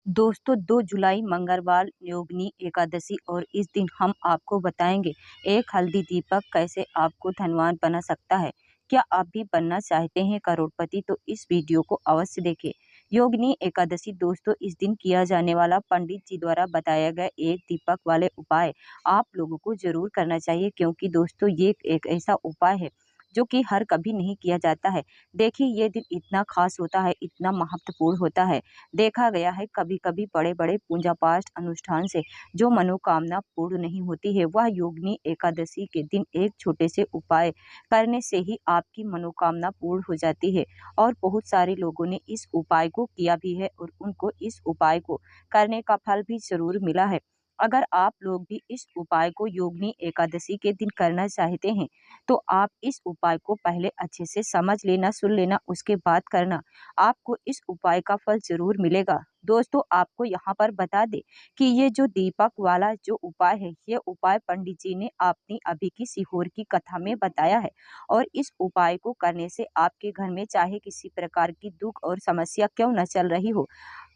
दोस्तों 2 जुलाई मंगलवार योगिनी एकादशी और इस दिन हम आपको बताएंगे एक हल्दी दीपक कैसे आपको धनवान बना सकता है। क्या आप भी बनना चाहते हैं करोड़पति तो इस वीडियो को अवश्य देखें। योगिनी एकादशी दोस्तों इस दिन किया जाने वाला पंडित जी द्वारा बताया गया एक दीपक वाले उपाय आप लोगों को जरूर करना चाहिए, क्योंकि दोस्तों ये एक ऐसा उपाय है जो कि हर कभी नहीं किया जाता है। देखिए ये दिन इतना खास होता है, इतना महत्वपूर्ण होता है। देखा गया है कभी कभी बड़े बड़े पूजा पाठ अनुष्ठान से जो मनोकामना पूर्ण नहीं होती है, वह योगिनी एकादशी के दिन एक छोटे से उपाय करने से ही आपकी मनोकामना पूर्ण हो जाती है। और बहुत सारे लोगों ने इस उपाय को किया भी है और उनको इस उपाय को करने का फल भी जरूर मिला है। अगर आप लोग भी इस उपाय को योगिनी एकादशी के दिन करना चाहते हैं तो आप इस उपाय को पहले अच्छे से समझ लेना, सुन लेना, उसके बाद करना। आपको इस उपाय का फल जरूर मिलेगा। दोस्तों आपको यहाँ पर बता दें कि ये जो दीपक वाला जो उपाय है, ये उपाय पंडित जी ने अपनी अभी की सीहोर की कथा में बताया है। और इस उपाय को करने से आपके घर में चाहे किसी प्रकार की दुख और समस्या क्यों न चल रही हो,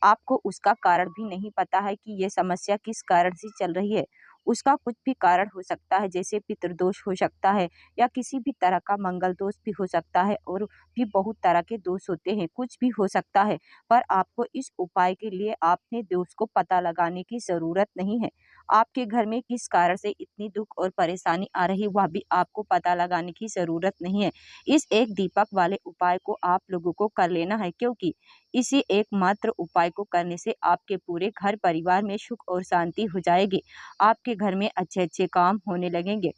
आपको उसका कारण भी नहीं पता है कि ये समस्या किस कारण से चल रही है। उसका कुछ भी कारण हो सकता है, जैसे पितृदोष हो सकता है या किसी भी तरह का मंगल दोष भी हो सकता है, और भी बहुत तरह के दोष होते हैं, कुछ भी हो सकता है। पर आपको इस उपाय के लिए आपने दोष को पता लगाने की ज़रूरत नहीं है। आपके घर में किस कारण से इतनी दुख और परेशानी आ रही है, वह भी आपको पता लगाने की ज़रूरत नहीं है। इस एक दीपक वाले उपाय को आप लोगों को कर लेना है, क्योंकि इसी एकमात्र उपाय को करने से आपके पूरे घर परिवार में सुख और शांति हो जाएगी। आपके घर में अच्छे-अच्छे काम होने लगेंगे।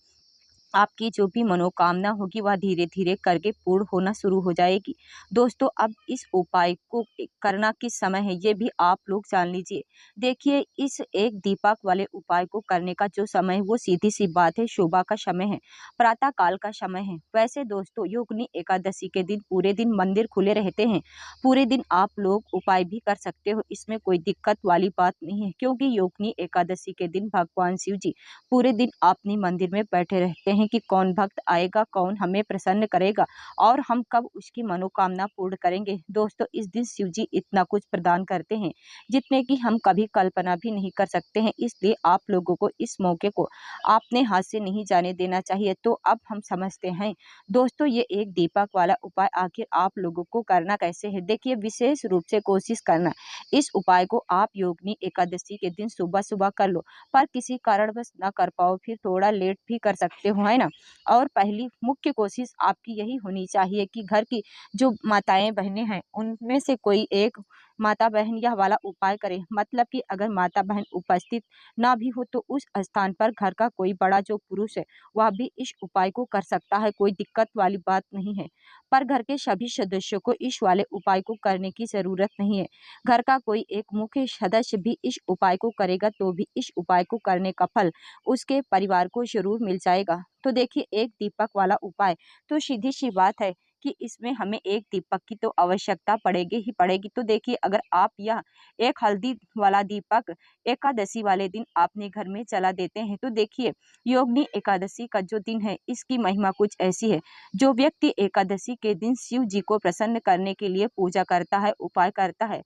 आपकी जो भी मनोकामना होगी वह धीरे-धीरे करके पूर्ण होना शुरू हो जाएगी। दोस्तों अब इस उपाय को करना किस समय है ये भी आप लोग जान लीजिए। देखिए इस एक दीपक वाले उपाय को करने का जो समय है वो सीधी-सी बात है, सुबह का समय है, प्रातः काल का समय है। वैसे दोस्तों योगिनी एकादशी के दिन पूरे दिन मंदिर खुले रहते हैं। पूरे दिन आप लोग उपाय भी कर सकते हो, इसमें कोई दिक्कत वाली बात नहीं है, क्योंकि योगिनी एकादशी के दिन भगवान शिव जी पूरे दिन अपने मंदिर में बैठे रहते हैं कि कौन भक्त आएगा, कौन हमें प्रसन्न करेगा और हम कब उसकी मनोकामना पूर्ण करेंगे। दोस्तों इस दिन शिव जी इतना कुछ प्रदान करते हैं जितने की हम कभी कल्पना भी नहीं कर सकते हैं, इसलिए आप लोगों को इस मौके को अपने हाथ से नहीं जाने देना चाहिए। तो अब हम समझते हैं दोस्तों ये एक दीपक वाला उपाय आखिर आप लोगों को करना कैसे है। देखिए विशेष रूप से कोशिश करना इस उपाय को आप योगिनी एकादशी के दिन सुबह सुबह कर लो, पर किसी कारणवश ना कर पाओ फिर थोड़ा लेट भी कर सकते हो, है ना। और पहली मुख्य कोशिश आपकी यही होनी चाहिए कि घर की जो माताएं बहनें हैं उनमें से कोई एक माता बहन यह वाला उपाय करे। मतलब कि अगर माता बहन उपस्थित ना भी हो तो उस स्थान पर घर का कोई बड़ा जो पुरुष है वह भी इस उपाय को कर सकता है, कोई दिक्कत वाली बात नहीं है। पर घर के सभी सदस्यों को इस वाले उपाय को करने की जरूरत नहीं है। घर का कोई एक मुख्य सदस्य भी इस उपाय को करेगा तो भी इस उपाय को करने का फल उसके परिवार को जरूर मिल जाएगा। तो देखिए एक दीपक वाला उपाय तो सीधी सी बात है कि इसमें हमें एक दीपक की तो आवश्यकता पड़ेगी ही पड़ेगी। तो देखिए अगर आप यह एक हल्दी वाला दीपक एकादशी वाले दिन अपने घर में जला देते हैं तो देखिए योगिनी एकादशी का जो दिन है इसकी महिमा कुछ ऐसी है। जो व्यक्ति एकादशी के दिन शिव जी को प्रसन्न करने के लिए पूजा करता है, उपाय करता है,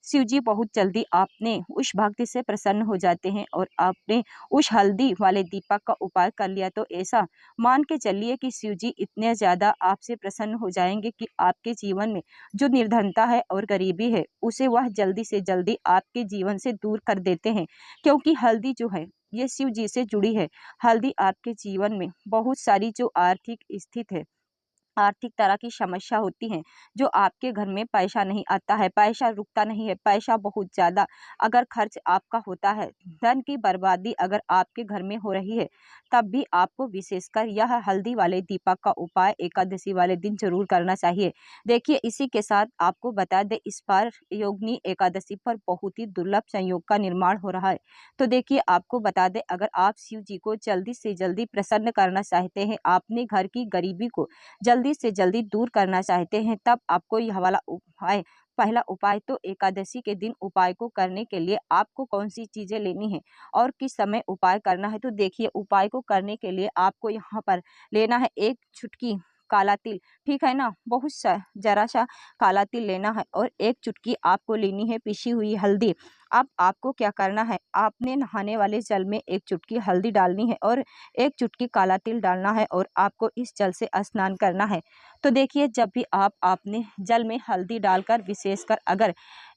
शिव जी बहुत जल्दी आपने उस भक्ति से प्रसन्न हो जाते हैं। और आपने उस हल्दी वाले दीपक का उपाय कर लिया तो ऐसा मान के चलिए कि शिव जी इतने ज़्यादा आपसे प्रसन्न हो जाएंगे कि आपके जीवन में जो निर्धनता है और गरीबी है उसे वह जल्दी से जल्दी आपके जीवन से दूर कर देते हैं, क्योंकि हल्दी जो है ये शिव जी से जुड़ी है। हल्दी आपके जीवन में बहुत सारी जो आर्थिक स्थिति है, आर्थिक तरह की समस्या होती है, जो आपके घर में पैसा नहीं आता है, पैसा रुकता नहीं है, पैसा बहुत ज़्यादा अगर खर्च आपका होता है, धन की बर्बादी अगर आपके घर में हो रही है, तब भी आपको विशेषकर यह हल्दी वाले दीपक का उपाय एकादशी वाले दिन जरूर करना चाहिए। देखिए इसी के साथ आपको बता दें इस बार योगिनी एकादशी पर बहुत ही दुर्लभ संयोग का निर्माण हो रहा है। तो देखिए आपको बता दें अगर आप शिव जी को जल्दी से जल्दी प्रसन्न करना चाहते हैं, अपने घर की गरीबी को जल्दी से जल्दी दूर करना चाहते हैं, तब आपको यह वाला उपाय पहला उपाय तो एकादशी के दिन उपाय को करने के लिए आपको कौन सी चीज़ें लेनी है और किस समय उपाय करना है। तो देखिए उपाय को करने के लिए आपको यहाँ पर लेना है एक चुटकी काला तिल, ठीक है ना, बहुत सा ज़रा सा काला तिल लेना है और एक चुटकी आपको लेनी है पिसी हुई हल्दी। अब आपको क्या करना है, आपने नहाने वाले जल में एक चुटकी हल्दी डालनी है और एक चुटकी काला तिल डालना है और आपको इस जल से स्नान करना है। तो देखिए, जब भी आप आपने जल में हल्दी डालकर, विशेषकर अगर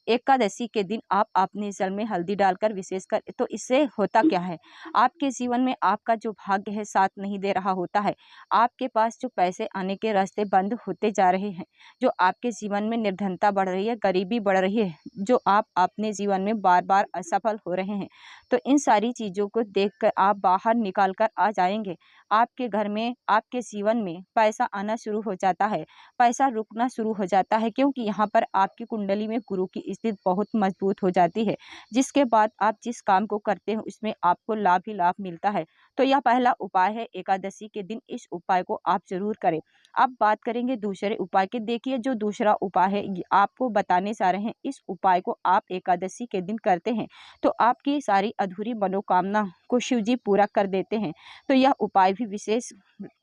एकादशी के दिन आप अपने जल में हल्दी डालकर, विशेषकर, तो इससे होता क्या है, आपके जीवन में आपका जो भाग्य है साथ नहीं दे रहा होता है। आपके पास जो पैसे आने के रास्ते बंद होते जा रहे हैं, जो आपके जीवन में निर्धनता बढ़ रही है, गरीबी बढ़ रही है, जो आप अपने जीवन में बार बार असफल हो रहे हैं, तो इन सारी चीज़ों को देखकर आप बाहर निकाल कर आ जाएंगे। आपके घर में, आपके जीवन में पैसा आना शुरू हो जाता है, पैसा रुकना शुरू हो जाता है, क्योंकि यहाँ पर आपकी कुंडली में गुरु की स्थिति बहुत मजबूत हो जाती है, जिसके बाद आप जिस काम को करते हो उसमें आपको लाभ ही लाभ मिलता है। तो यह पहला उपाय है एकादशी के दिन, इस उपाय को आप जरूर करें। अब बात करेंगे दूसरे उपाय की। देखिए, जो दूसरा उपाय है ये आपको बताने जा रहे हैं, इस उपाय को आप एकादशी के दिन करते हैं तो आपकी सारी अधूरी मनोकामना को शिव जी पूरा कर देते हैं। तो यह उपाय भी विशेष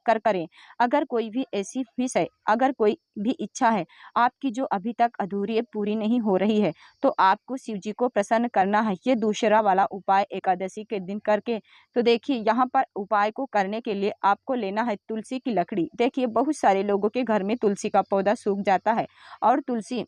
कर करें। अगर कोई भी ऐसी विषय, अगर कोई भी इच्छा है आपकी जो अभी तक अधूरी है, पूरी नहीं हो रही है, तो आपको शिव जी को प्रसन्न करना है, ये दूसरा वाला उपाय एकादशी के दिन करके। तो देखिए, यहाँ पर उपाय को करने के लिए आपको लेना है तुलसी की लकड़ी। देखिए, बहुत सारे लोगों के घर में तुलसी का पौधा सूख जाता है और तुलसी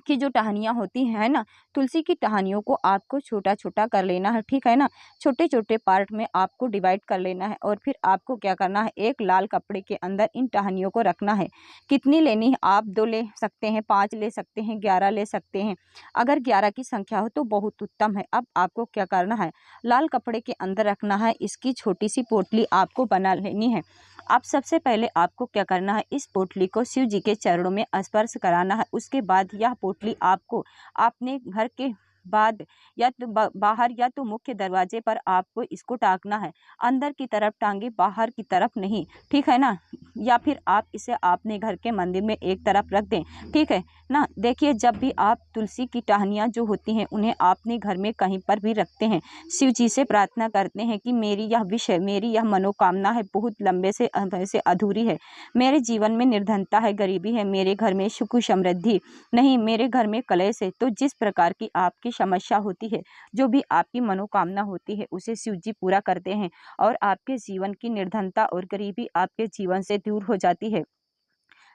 की जो टहनियाँ होती हैं ना, तुलसी की टहनियों को आपको छोटा छोटा कर लेना है, ठीक है ना, छोटे छोटे पार्ट में आपको डिवाइड कर लेना है और फिर आपको क्या करना है, एक लाल कपड़े के अंदर इन टहनियों को रखना है। कितनी लेनी है, आप 2 ले सकते हैं, 5 ले सकते हैं, 11 ले सकते हैं। अगर 11 की संख्या हो तो बहुत उत्तम है। अब आपको क्या करना है, लाल कपड़े के अंदर रखना है, इसकी छोटी सी पोटली आपको बना लेनी है। अब सबसे पहले आपको क्या करना है, इस पोटली को शिव जी के चरणों में स्पर्श कराना है। उसके बाद यह पोटली आपको अपने घर के बाद या तो बाहर या तो मुख्य दरवाजे पर आपको इसको टांगना है। अंदर की तरफ टांगे, बाहर की तरफ नहीं, ठीक है ना। या फिर आप इसे अपने घर के मंदिर में एक तरफ रख दें, ठीक है ना। देखिए, जब भी आप तुलसी की टहनियाँ जो होती हैं उन्हें अपने घर में कहीं पर भी रखते हैं, शिव जी से प्रार्थना करते हैं कि मेरी यह विषय, मेरी यह मनोकामना है, बहुत लंबे से अधूरी है, मेरे जीवन में निर्धनता है, गरीबी है, मेरे घर में सुख समृद्धि नहीं, मेरे घर में कलेश है। तो जिस प्रकार की आपकी समस्या होती है, जो भी आपकी मनोकामना होती है, उसे शिव जी पूरा करते हैं और आपके जीवन की निर्धनता और गरीबी आपके जीवन से दूर हो जाती है।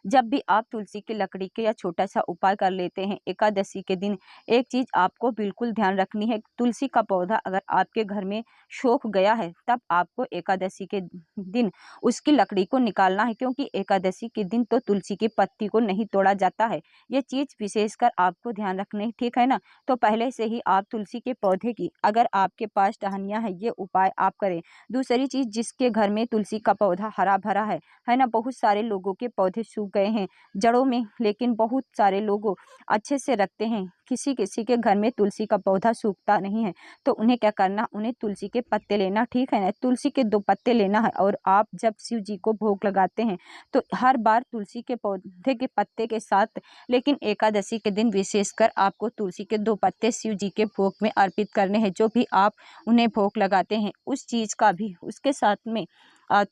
जब भी आप तुलसी की लकड़ी के या छोटा सा उपाय कर लेते हैं एकादशी के दिन, एक चीज आपको बिल्कुल ध्यान रखनी है, तुलसी का पौधा अगर आपके घर में सूख गया है तब आपको एकादशी के दिन उसकी लकड़ी को निकालना है, क्योंकि एकादशी के दिन तो तुलसी की पत्ती को नहीं तोड़ा जाता है। ये चीज विशेषकर आपको ध्यान रखनी है, ठीक है ना। तो पहले से ही आप तुलसी के पौधे की, अगर आपके पास टहनियाँ है, ये उपाय आप करें। दूसरी चीज, जिसके घर में तुलसी का पौधा हरा भरा है ना, बहुत सारे लोगों के पौधे सूख गए हैं जड़ों में, लेकिन बहुत सारे लोग अच्छे से रखते हैं, किसी किसी के घर में तुलसी का पौधा सूखता नहीं है, तो उन्हें क्या करना, उन्हें तुलसी के पत्ते लेना, ठीक है ना, तुलसी के 2 पत्ते लेना है और आप जब शिव जी को भोग लगाते हैं तो हर बार तुलसी के पौधे के पत्ते के साथ, लेकिन एकादशी के दिन विशेषकर आपको तुलसी के 2 पत्ते शिव जी के भोग में अर्पित करने हैं। जो भी आप उन्हें भोग लगाते हैं उस चीज का भी उसके साथ में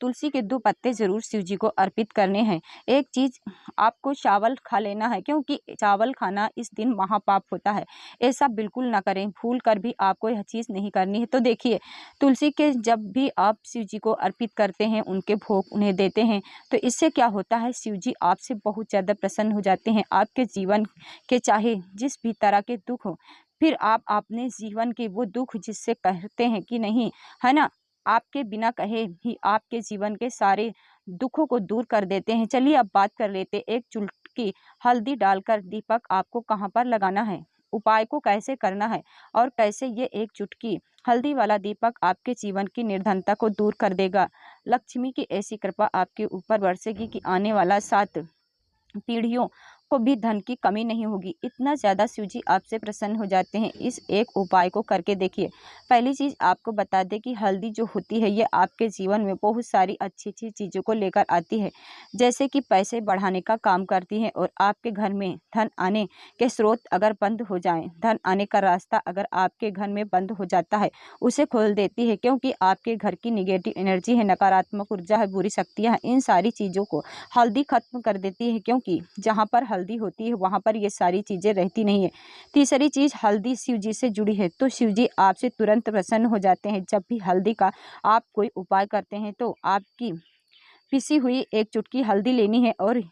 तुलसी के 2 पत्ते जरूर शिव जी को अर्पित करने हैं। एक चीज, आपको चावल खा लेना है, क्योंकि चावल खाना इस दिन महापाप होता है, ऐसा बिल्कुल ना करें, भूल कर भी आपको यह चीज़ नहीं करनी है। तो देखिए, तुलसी के जब भी आप शिव जी को अर्पित करते हैं, उनके भोग उन्हें देते हैं, तो इससे क्या होता है, शिव जी आपसे बहुत ज़्यादा प्रसन्न हो जाते हैं। आपके जीवन के चाहे जिस भी तरह के दुख हो, फिर आप अपने जीवन के वो दुख जिससे कहते हैं कि नहीं, है ना, आपके बिना कहे ही आपके जीवन के सारे दुखों को दूर कर देते हैं। चलिए अब बात कर लेते हैं, एक चुटकी हल्दी डालकर दीपक आपको कहाँ पर लगाना है, उपाय को कैसे करना है और कैसे ये एक चुटकी हल्दी वाला दीपक आपके जीवन की निर्धनता को दूर कर देगा। लक्ष्मी की ऐसी कृपा आपके ऊपर बरसेगी कि आने वाला 7 पीढ़ियों को भी धन की कमी नहीं होगी। इतना ज़्यादा शिव जी आपसे प्रसन्न हो जाते हैं। इस एक उपाय को करके देखिए। पहली चीज़ आपको बता दें कि हल्दी जो होती है ये आपके जीवन में बहुत सारी अच्छी-अच्छी चीज़ों को लेकर आती है। जैसे कि पैसे बढ़ाने का काम करती है और आपके घर में धन आने के स्रोत अगर बंद हो जाएँ, धन आने का रास्ता अगर आपके घर में बंद हो जाता है, उसे खोल देती है, क्योंकि आपके घर की नेगेटिव एनर्जी है, नकारात्मक ऊर्जा है, बुरी शक्तियाँ हैं, इन सारी चीज़ों को हल्दी खत्म कर देती है, क्योंकि जहाँ पर हल्दी होती है वहाँ पर ये सारी चीज़ें रहती नहीं है। तीसरी चीज़, हल्दी शिव जी से जुड़ी है, तो शिव जी आपसे तुरंत प्रसन्न हो जाते हैं। जब भी हल्दी का आप कोई उपाय करते हैं तो आपकी पिसी हुई एक चुटकी हल्दी लेनी है और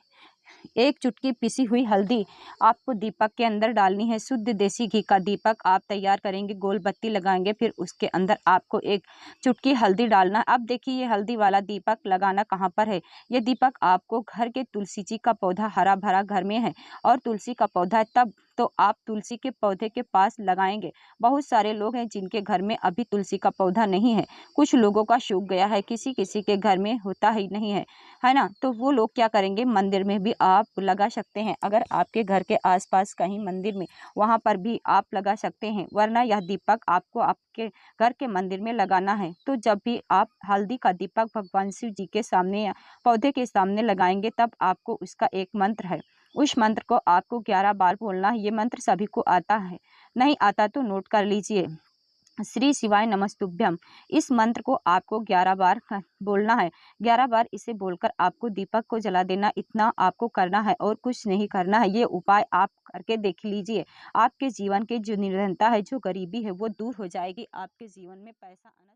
एक चुटकी पिसी हुई हल्दी आपको दीपक के अंदर डालनी है। शुद्ध देसी घी का दीपक आप तैयार करेंगे, गोल बत्ती लगाएंगे, फिर उसके अंदर आपको एक चुटकी हल्दी डालना है। अब देखिए ये हल्दी वाला दीपक लगाना कहाँ पर है। ये दीपक आपको घर के तुलसी जी का पौधा हरा भरा घर में है और तुलसी का पौधा है, तब तो आप तुलसी के पौधे के पास लगाएंगे। बहुत सारे लोग हैं जिनके घर में अभी तुलसी का पौधा नहीं है, कुछ लोगों का सूख गया है, किसी किसी के घर में होता ही नहीं है ना। तो वो लोग क्या करेंगे, मंदिर में भी आप लगा सकते हैं। अगर आपके घर के आसपास कहीं मंदिर में, वहाँ पर भी आप लगा सकते हैं, वरना यह दीपक आपको आपके घर के मंदिर में लगाना है। तो जब भी आप हल्दी का दीपक भगवान शिव जी के सामने या पौधे के सामने लगाएंगे, तब आपको उसका एक मंत्र है, उस मंत्र को आपको 11 बार बोलना है। ये मंत्र सभी को आता है, नहीं आता तो नोट कर लीजिए। श्री शिवाय नमस्तुभ्यम। इस मंत्र को आपको 11 बार बोलना है। 11 बार इसे बोलकर आपको दीपक को जला देना, इतना आपको करना है और कुछ नहीं करना है। ये उपाय आप करके देख लीजिए। आपके जीवन की जो निर्धनता है, जो गरीबी है, वो दूर हो जाएगी। आपके जीवन में पैसा आना